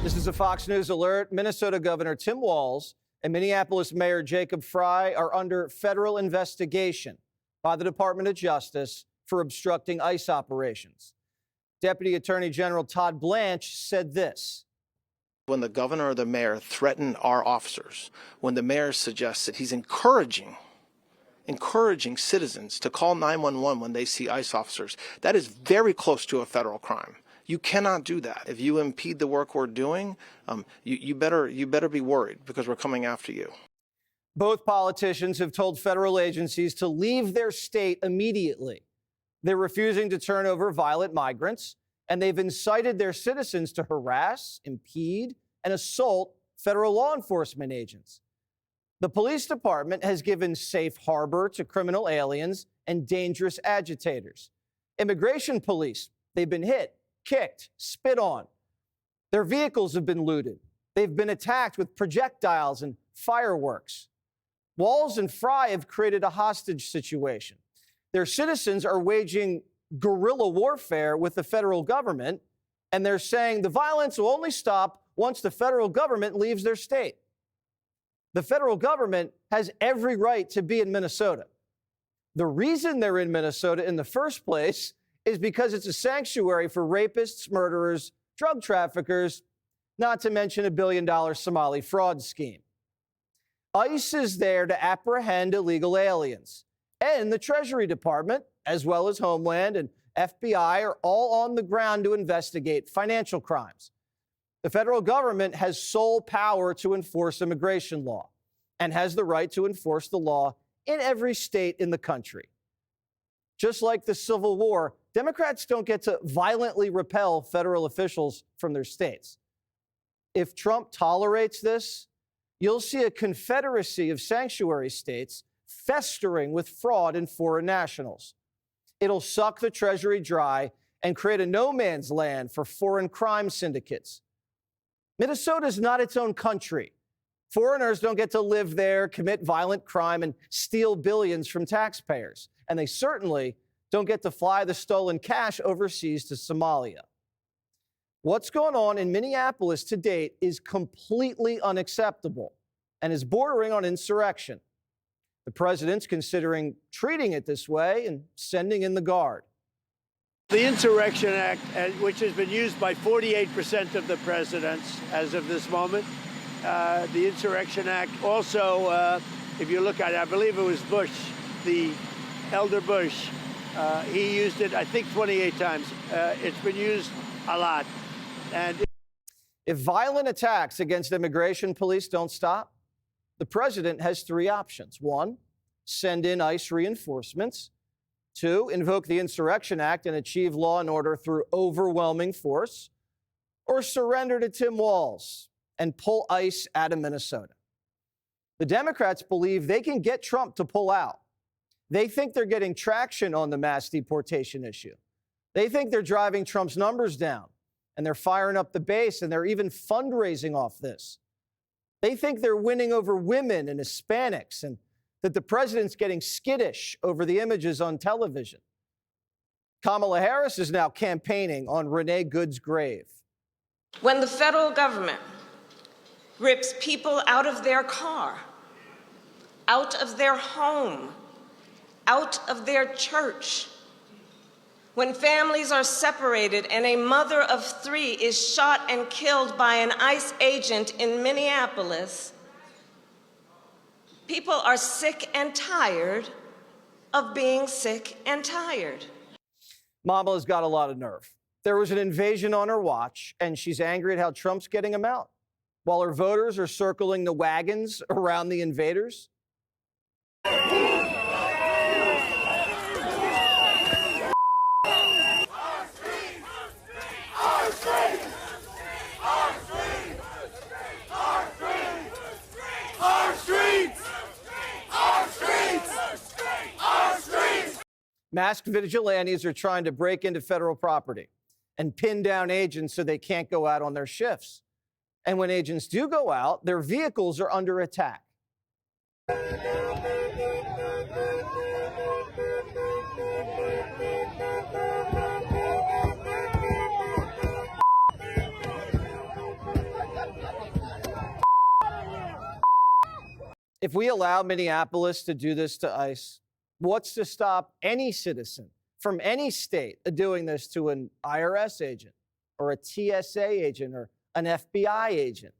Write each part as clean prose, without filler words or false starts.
This is a Fox News alert. Minnesota Governor Tim Walz and Minneapolis Mayor Jacob Frey are under federal investigation by the Department of Justice for obstructing ICE operations. Deputy Attorney General Todd Blanche said this. When the governor or the mayor threaten our officers, when the mayor suggests that he's encouraging citizens to call 911 when they see ICE officers, that is very close to a federal crime. You cannot do that. If you impede the work we're doing, you better be worried, because we're coming after you. Both politicians have told federal agencies to leave their state immediately. They're refusing to turn over violent migrants, and they've incited their citizens to harass, impede, and assault federal law enforcement agents. The police department has given safe harbor to criminal aliens and dangerous agitators. Immigration police, they've been hit, kicked, spit on. Their vehicles have been looted. They've been attacked with projectiles and fireworks. Walz and Frey have created a hostage situation. Their citizens are waging guerrilla warfare with the federal government, and they're saying the violence will only stop once the federal government leaves their state. The federal government has every right to be in Minnesota. The reason they're in Minnesota in the first place is because it's a sanctuary for rapists, murderers, drug traffickers, not to mention $1 billion Somali fraud scheme. ICE is there to apprehend illegal aliens, and the Treasury Department, as well as Homeland and FBI, are all on the ground to investigate financial crimes. The federal government has sole power to enforce immigration law and has the right to enforce the law in every state in the country. Just like the Civil War, Democrats don't get to violently repel federal officials from their states. If Trump tolerates this, you'll see a confederacy of sanctuary states festering with fraud and foreign nationals. It'll suck the Treasury dry and create a no man's land for foreign crime syndicates. Minnesota is not its own country. Foreigners don't get to live there, commit violent crime, and steal billions from taxpayers. And they certainly don't get to fly the stolen cash overseas to Somalia. What's going on in Minneapolis to date is completely unacceptable and is bordering on insurrection. The president's considering treating it this way and sending in the Guard. The Insurrection Act, which has been used by 48% of the presidents as of this moment, the Insurrection Act also, if you look at it, I believe it was Bush, the elder Bush, he used it, I think, 28 times. It's been used a lot. And if violent attacks against immigration police don't stop, the president has three options. One, send in ICE reinforcements. Two, invoke the Insurrection Act and achieve law and order through overwhelming force. Or surrender to Tim Walz and pull ICE out of Minnesota. The Democrats believe they can get Trump to pull out. They think they're getting traction on the mass deportation issue. They think they're driving Trump's numbers down, and they're firing up the base, and they're even fundraising off this. They think they're winning over women and Hispanics, and that the president's getting skittish over the images on television. Kamala Harris is now campaigning on Renee Good's grave. When the federal government rips people out of their car, out of their home, out of their church, when families are separated and a mother of 3 is shot and killed by an ICE agent in Minneapolis, people are sick and tired of being sick and tired. Mama's got a lot of nerve. There was an invasion on her watch, and she's angry at how Trump's getting them out, while her voters are circling the wagons around the invaders. Masked vigilantes are trying to break into federal property and pin down agents so they can't go out on their shifts. And when agents do go out, their vehicles are under attack. If we allow Minneapolis to do this to ICE, what's to stop any citizen from any state doing this to an IRS agent or a TSA agent or an FBI agent?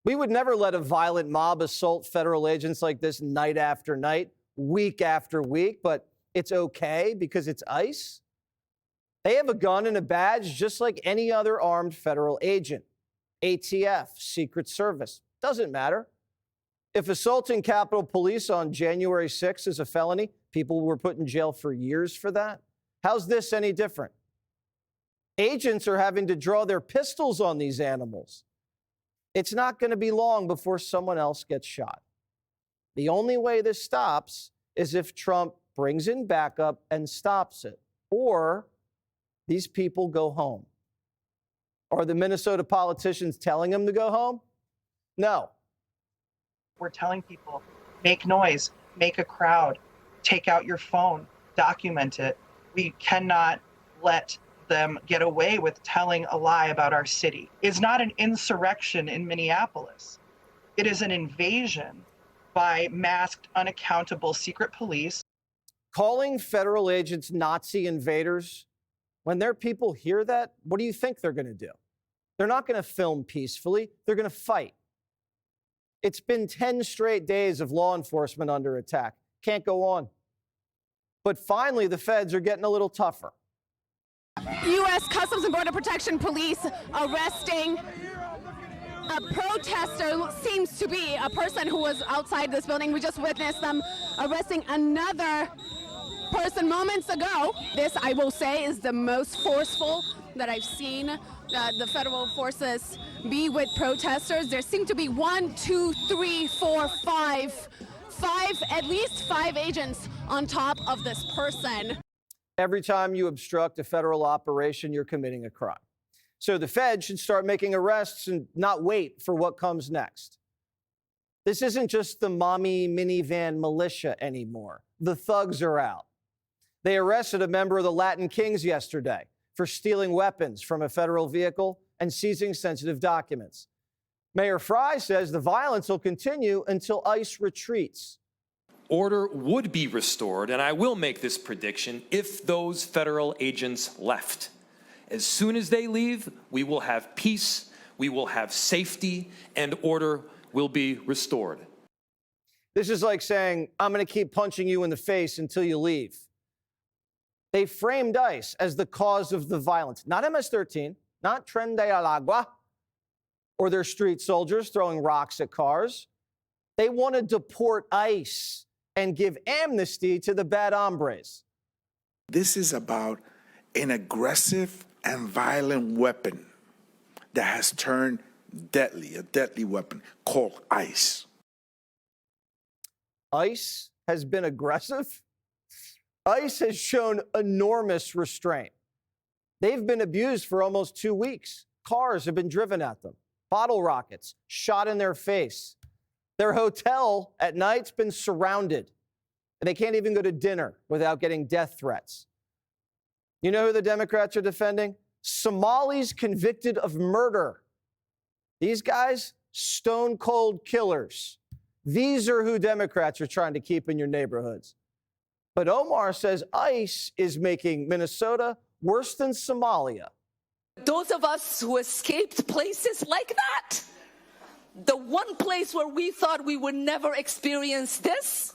We would never let a violent mob assault federal agents like this night after night, week after week, but it's okay because it's ICE. They have a gun and a badge just like any other armed federal agent. ATF, Secret Service, doesn't matter. If assaulting Capitol Police on January 6th is a felony, people were put in jail for years for that. How's this any different? Agents are having to draw their pistols on these animals. It's not going to be long before someone else gets shot. The only way this stops is if Trump brings in backup and stops it, or these people go home. Are the Minnesota politicians telling them to go home? No. We're telling people, make noise, make a crowd, take out your phone, document it. We cannot let them get away with telling a lie about our city. It's not an insurrection in Minneapolis. It is an invasion by masked, unaccountable secret police. Calling federal agents Nazi invaders, when their people hear that, what do you think they're going to do? They're not going to film peacefully. They're going to fight. It's been 10 straight days of law enforcement under attack. Can't go on. But finally, the feds are getting a little tougher. U.S. Customs and Border Protection Police arresting a protester, seems to be a person who was outside this building. We just witnessed them arresting another person moments ago. This, I will say, is the most forceful that I've seen the federal forces be with protesters. There seem to be 1, 2, 3, 4, 5, at least 5 agents on top of this person. Every time you obstruct a federal operation, you're committing a crime. So the Fed should start making arrests and not wait for what comes next. This isn't just the mommy minivan militia anymore. The thugs are out. They arrested a member of the Latin Kings yesterday for stealing weapons from a federal vehicle and seizing sensitive documents. Mayor Fry says the violence will continue until ICE retreats. Order would be restored, and I will make this prediction, if those federal agents left. As soon as they leave, we will have peace, we will have safety, and order will be restored. This is like saying, I'm going to keep punching you in the face until you leave. They framed ICE as the cause of the violence, not MS-13, not Tren de Agua, or their street soldiers throwing rocks at cars. They want to deport ICE and give amnesty to the bad hombres. This is about an aggressive and violent weapon that has turned deadly, a deadly weapon called ICE. ICE has been aggressive? ICE has shown enormous restraint. They've been abused for almost 2 weeks. Cars have been driven at them, bottle rockets shot in their face. Their hotel at night's been surrounded, and they can't even go to dinner without getting death threats. You know who the Democrats are defending? Somalis convicted of murder. These guys, stone cold killers. These are who Democrats are trying to keep in your neighborhoods. But Omar says ICE is making Minnesota worse than Somalia. Those of us who escaped places like that, the one place where we thought we would never experience this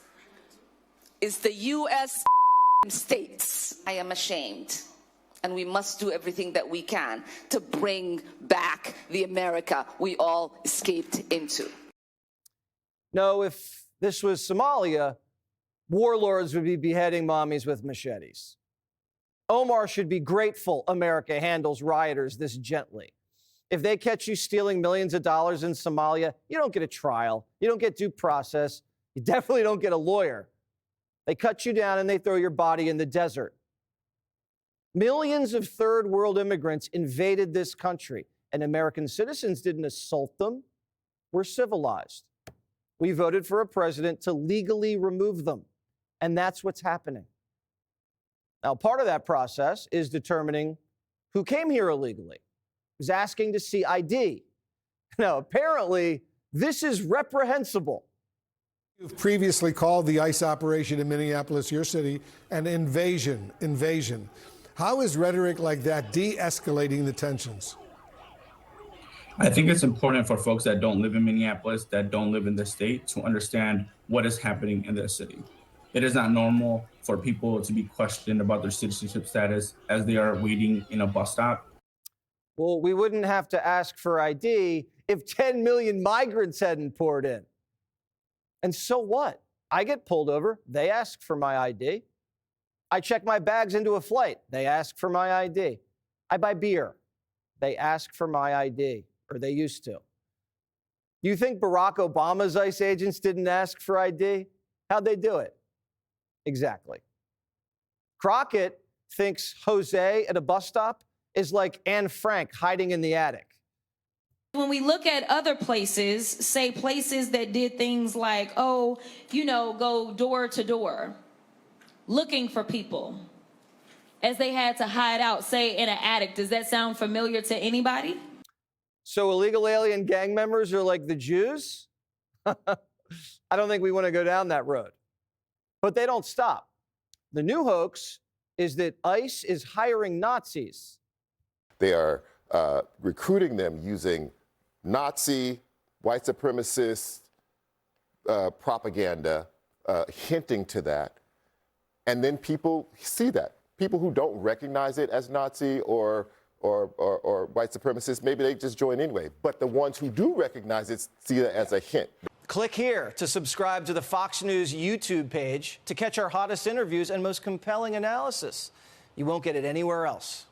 is the U.S. states. I am ashamed, and we must do everything that we can to bring back the America we all escaped into. No, if this was Somalia, warlords would be beheading mommies with machetes. Omar should be grateful America handles rioters this gently. If they catch you stealing millions of dollars in Somalia, you don't get a trial. You don't get due process. You definitely don't get a lawyer. They cut you down and they throw your body in the desert. Millions of third world immigrants invaded this country, and American citizens didn't assault them. We're civilized. We voted for a president to legally remove them, and that's what's happening. Now, part of that process is determining who came here illegally, who's asking to see ID. Now, apparently, this is reprehensible. You've previously called the ICE operation in Minneapolis, your city, an invasion. How is rhetoric like that de-escalating the tensions? I think it's important for folks that don't live in Minneapolis, that don't live in the state, to understand what is happening in their city. It is not normal for people to be questioned about their citizenship status as they are waiting in a bus stop. Well, we wouldn't have to ask for ID if 10 million migrants hadn't poured in. And so what? I get pulled over. They ask for my ID. I check my bags into a flight. They ask for my ID. I buy beer. They ask for my ID, or they used to. You think Barack Obama's ICE agents didn't ask for ID? How'd they do it? Exactly. Crockett thinks Jose at a bus stop is like Anne Frank hiding in the attic. When we look at other places, say places that did things like, go door to door, looking for people, as they had to hide out, say in an attic, does that sound familiar to anybody? So illegal alien gang members are like the Jews? I don't think we want to go down that road. But they don't stop. The new hoax is that ICE is hiring Nazis. They are recruiting them using Nazi, white supremacist propaganda, hinting to that. And then people see that. People who don't recognize it as Nazi or white supremacist, maybe they just join anyway. But the ones who do recognize it see it as a hint. Click here to subscribe to the Fox News YouTube page to catch our hottest interviews and most compelling analysis. You won't get it anywhere else.